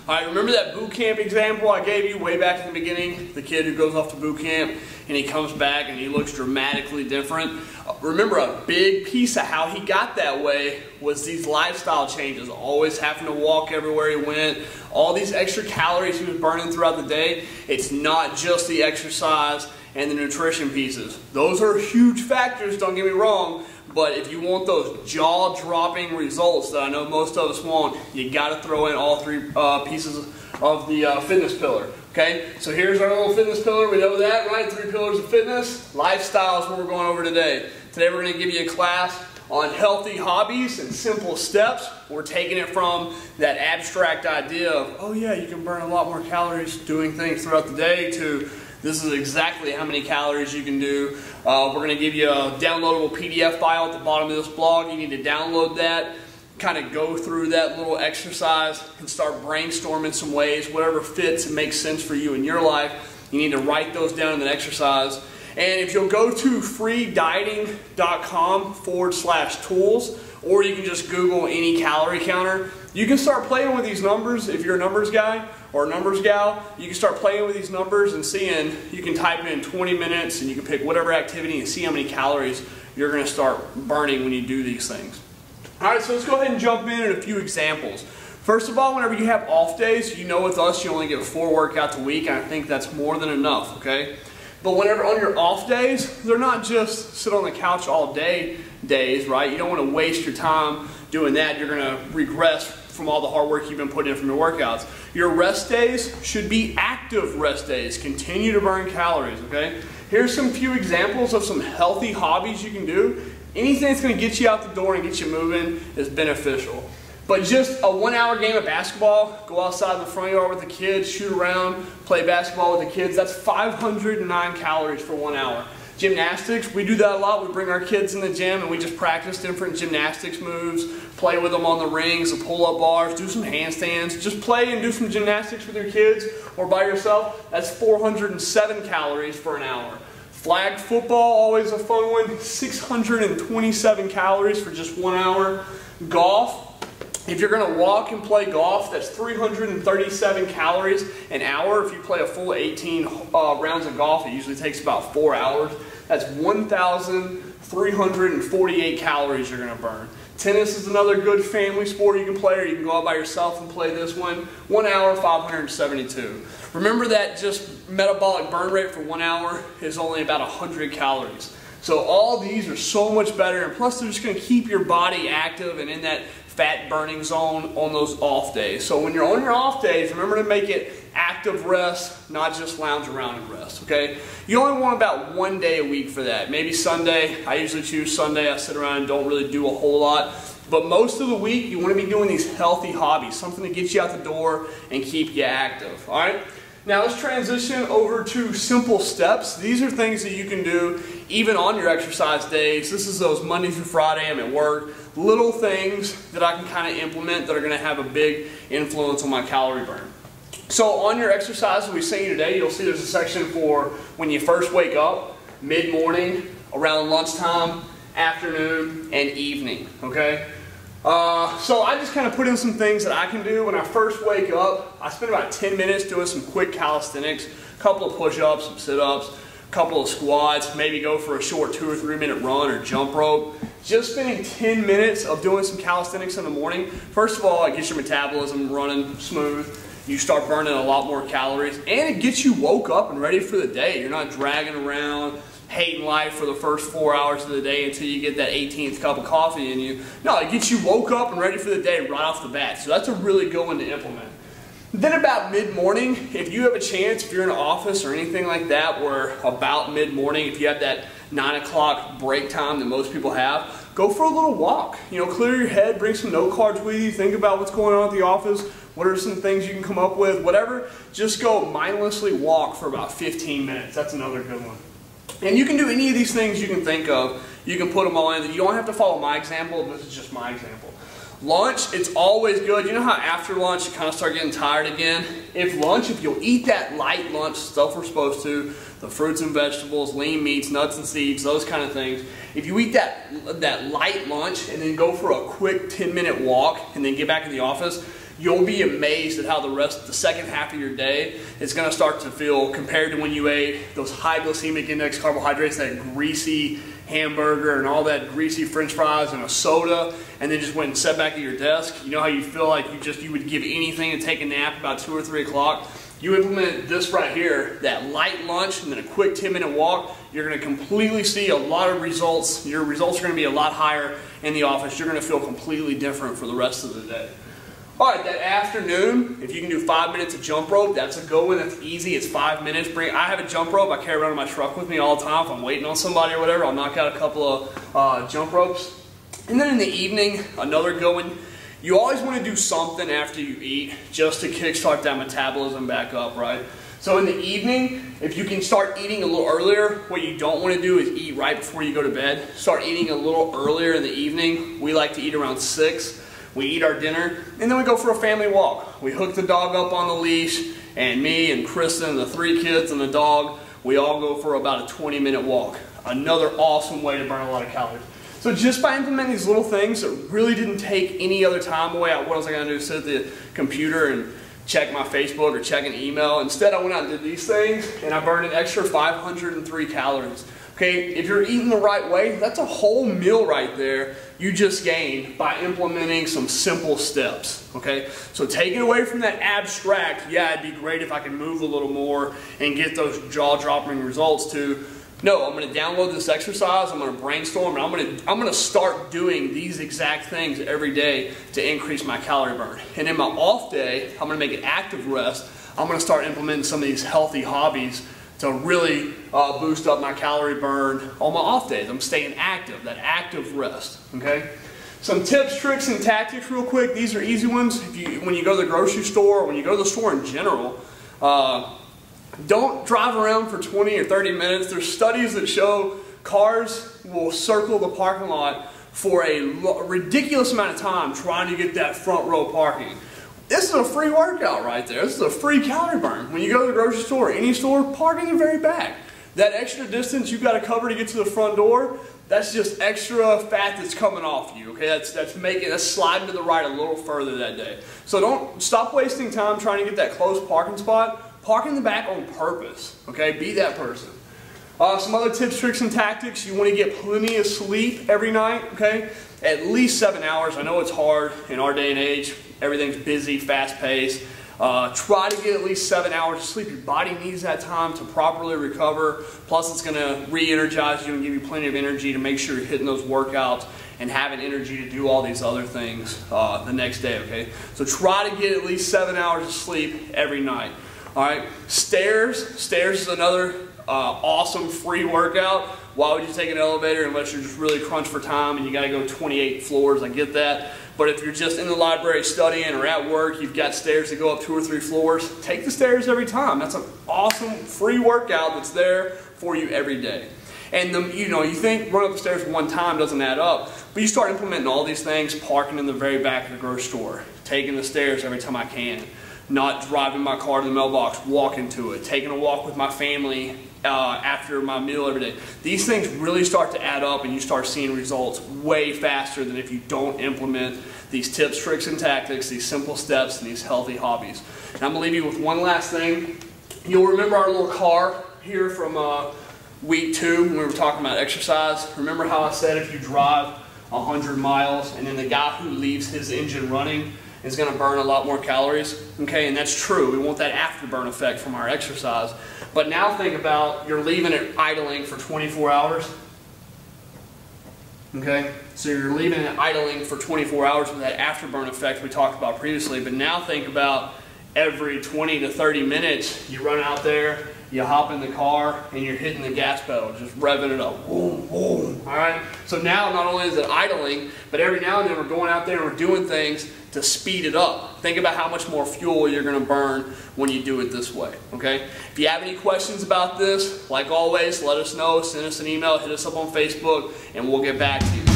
All right, remember that boot camp example I gave you way back in the beginning? The kid who goes off to boot camp and he comes back and he looks dramatically different. Remember, a big piece of how he got that way was these lifestyle changes. Always having to walk everywhere he went. All these extra calories he was burning throughout the day. It's not just the exercise and the nutrition pieces. Those are huge factors, don't get me wrong. But if you want those jaw-dropping results that I know most of us want, you got to throw in all three pieces of the fitness pillar. Okay, so here's our little fitness pillar. We know that, right? 3 pillars of fitness. Lifestyle is what we're going over today. Today we're going to give you a class on healthy hobbies and simple steps. We're taking it from that abstract idea of, oh yeah, you can burn a lot more calories doing things throughout the day, to this is exactly how many calories you can do. We're going to give you a downloadable PDF file at the bottom of this blog. You need to download that, kind of go through that little exercise and start brainstorming some ways, whatever fits and makes sense for you in your life. You need to write those down in the exercise. And if you'll go to freedieting.com/tools, or you can just Google any calorie counter, you can start playing with these numbers. If you're a numbers guy or a numbers gal, you can start playing with these numbers and seeing, you can type in 20 minutes and you can pick whatever activity and see how many calories you're going to start burning when you do these things. Alright, so let's go ahead and jump in at a few examples. First of all, whenever you have off days, you know with us you only get 4 workouts a week, and I think that's more than enough, okay? But whenever on your off days, they're not just sit on the couch all day days, right? You don't want to waste your time doing that. You're going to regress from all the hard work you've been putting in from your workouts. Your rest days should be active rest days. Continue to burn calories, okay? Here's some few examples of some healthy hobbies you can do. Anything that's going to get you out the door and get you moving is beneficial. But just a 1-hour game of basketball, go outside in the front yard with the kids, shoot around, play basketball with the kids, that's 509 calories for 1 hour. Gymnastics, we do that a lot. We bring our kids in the gym and we just practice different gymnastics moves, play with them on the rings, the pull-up bars, do some handstands. Just play and do some gymnastics with your kids or by yourself. That's 407 calories for an hour. Flag football, always a fun one, 627 calories for just 1 hour. Golf, if you're going to walk and play golf, that's 337 calories an hour. If you play a full 18 rounds of golf, it usually takes about 4 hours. That's 1,348 calories you're going to burn. Tennis is another good family sport you can play, or you can go out by yourself and play this one. 1 hour, 572. Remember that just metabolic burn rate for 1 hour is only about 100 calories. So all these are so much better, and plus they're just going to keep your body active and in that fat burning zone on those off days. So when you're on your off days, remember to make it active rest, not just lounge around and rest, okay? You only want about 1 day a week for that. Maybe Sunday. I usually choose Sunday. I sit around and don't really do a whole lot. But most of the week, you want to be doing these healthy hobbies, something to get you out the door and keep you active, all right? Now let's transition over to simple steps. These are things that you can do even on your exercise days. This is those Monday through Friday, I'm at work. Little things that I can kind of implement that are going to have a big influence on my calorie burn. So on your exercise that we sent you today, you'll see there's a section for when you first wake up, mid-morning, around lunchtime, afternoon, and evening, okay? So I just kind of put in some things that I can do when I first wake up. I spend about 10 minutes doing some quick calisthenics, a couple of push-ups, some sit-ups, a couple of squats, maybe go for a short 2 or 3 minute run or jump rope. Just spending 10 minutes of doing some calisthenics in the morning, first of all, it gets your metabolism running smooth. You start burning a lot more calories, and it gets you woke up and ready for the day. You're not dragging around, hating life for the first 4 hours of the day until you get that 18th cup of coffee in you. No, it gets you woke up and ready for the day right off the bat. So that's a really good one to implement. Then about mid-morning, if you have a chance, if you're in an office or anything like that, where about mid-morning, if you have that 9 o'clock break time that most people have, go for a little walk. You know, clear your head, bring some note cards with you, think about what's going on at the office, what are some things you can come up with, whatever. Just go mindlessly walk for about 15 minutes. That's another good one. And you can do any of these things you can think of. You can put them all in. You don't have to follow my example. This is just my example. Lunch, it's always good. You know how after lunch you kind of start getting tired again? If you'll eat that light lunch, stuff we're supposed to, the fruits and vegetables, lean meats, nuts and seeds, those kind of things. If you eat that light lunch and then go for a quick 10-minute walk and then get back in the office, you'll be amazed at how the second half of your day is going to start to feel compared to when you ate those high glycemic index carbohydrates, that greasy hamburger and all that greasy french fries and a soda, and then just went and sat back at your desk. You know how you feel like you would give anything to take a nap about 2 or 3 o'clock? You implement this right here, that light lunch and then a quick 10-minute walk, you're going to completely see a lot of results. Your results are going to be a lot higher in the office. You're going to feel completely different for the rest of the day. All right, that afternoon, if you can do 5 minutes of jump rope, that's a go-in. That's easy. It's 5 minutes. I have a jump rope I carry around in my truck with me all the time. If I'm waiting on somebody or whatever, I'll knock out a couple of jump ropes. And then in the evening, another go-in. You always want to do something after you eat just to kickstart that metabolism back up, right? So in the evening, if you can start eating a little earlier, what you don't want to do is eat right before you go to bed. Start eating a little earlier in the evening. We like to eat around 6. We eat our dinner, and then we go for a family walk. We hook the dog up on the leash, and me and Kristen, the 3 kids and the dog, we all go for about a 20-minute walk. Another awesome way to burn a lot of calories. So just by implementing these little things that really didn't take any other time away, what was I going to do? Sit at the computer and check my Facebook or check an email? Instead, I went out and did these things, and I burned an extra 503 calories. Okay, if you're eating the right way, that's a whole meal right there you just gained by implementing some simple steps. Okay, so take it away from that abstract, yeah, it'd be great if I could move a little more and get those jaw-dropping results, to no, I'm going to download this exercise, I'm going to brainstorm, and I'm going to start doing these exact things every day to increase my calorie burn. And in my off day, I'm going to make it active rest. I'm going to start implementing some of these healthy hobbies to really boost up my calorie burn on my off days. I'm staying active, that active rest, okay? Some tips, tricks, and tactics real quick. These are easy ones. When you go to the grocery store, or when you go to the store in general, don't drive around for 20 or 30 minutes. There's studies that show cars will circle the parking lot for a ridiculous amount of time trying to get that front row parking. This is a free workout right there. This is a free calorie burn. When you go to the grocery store, any store, park in the very back. That extra distance you've got to cover to get to the front door, that's just extra fat that's coming off you. Okay, that's sliding to the right a little further that day. So don't stop wasting time trying to get that close parking spot. Park in the back on purpose. Okay, be that person. Some other tips, tricks, and tactics. You want to get plenty of sleep every night. Okay, at least 7 hours. I know it's hard in our day and age. Everything's busy, fast-paced. Try to get at least 7 hours of sleep. Your body needs that time to properly recover. Plus, it's going to re-energize you and give you plenty of energy to make sure you're hitting those workouts and having energy to do all these other things the next day, okay? So try to get at least 7 hours of sleep every night, all right? Stairs. Stairs is another awesome free workout. Why would you take an elevator unless you're just really crunched for time and you got to go 28 floors? I get that. But if you're just in the library studying or at work, you've got stairs that go up 2 or 3 floors, take the stairs every time. That's an awesome free workout that's there for you every day. And you think running up the stairs one time doesn't add up, but you start implementing all these things, parking in the very back of the grocery store, taking the stairs every time I can, not driving my car to the mailbox, walking to it, taking a walk with my family after my meal every day. These things really start to add up and you start seeing results way faster than if you don't implement these tips, tricks, and tactics, these simple steps, and these healthy hobbies. And I'm going to leave you with one last thing. You'll remember our little car here from week 2 when we were talking about exercise. Remember how I said if you drive 100 miles and then the guy who leaves his engine running is going to burn a lot more calories? Okay, and that's true. We want that afterburn effect from our exercise. But now think about you're leaving it idling for 24 hours. Okay, so you're leaving it idling for 24 hours with that afterburn effect we talked about previously. But now think about every 20 to 30 minutes you run out there, you hop in the car, and you're hitting the gas pedal, just revving it up. Boom, boom. All right? So now not only is it idling, but every now and then we're going out there and we're doing things to speed it up. Think about how much more fuel you're going to burn when you do it this way. Okay? If you have any questions about this, like always, let us know. Send us an email, hit us up on Facebook, and we'll get back to you.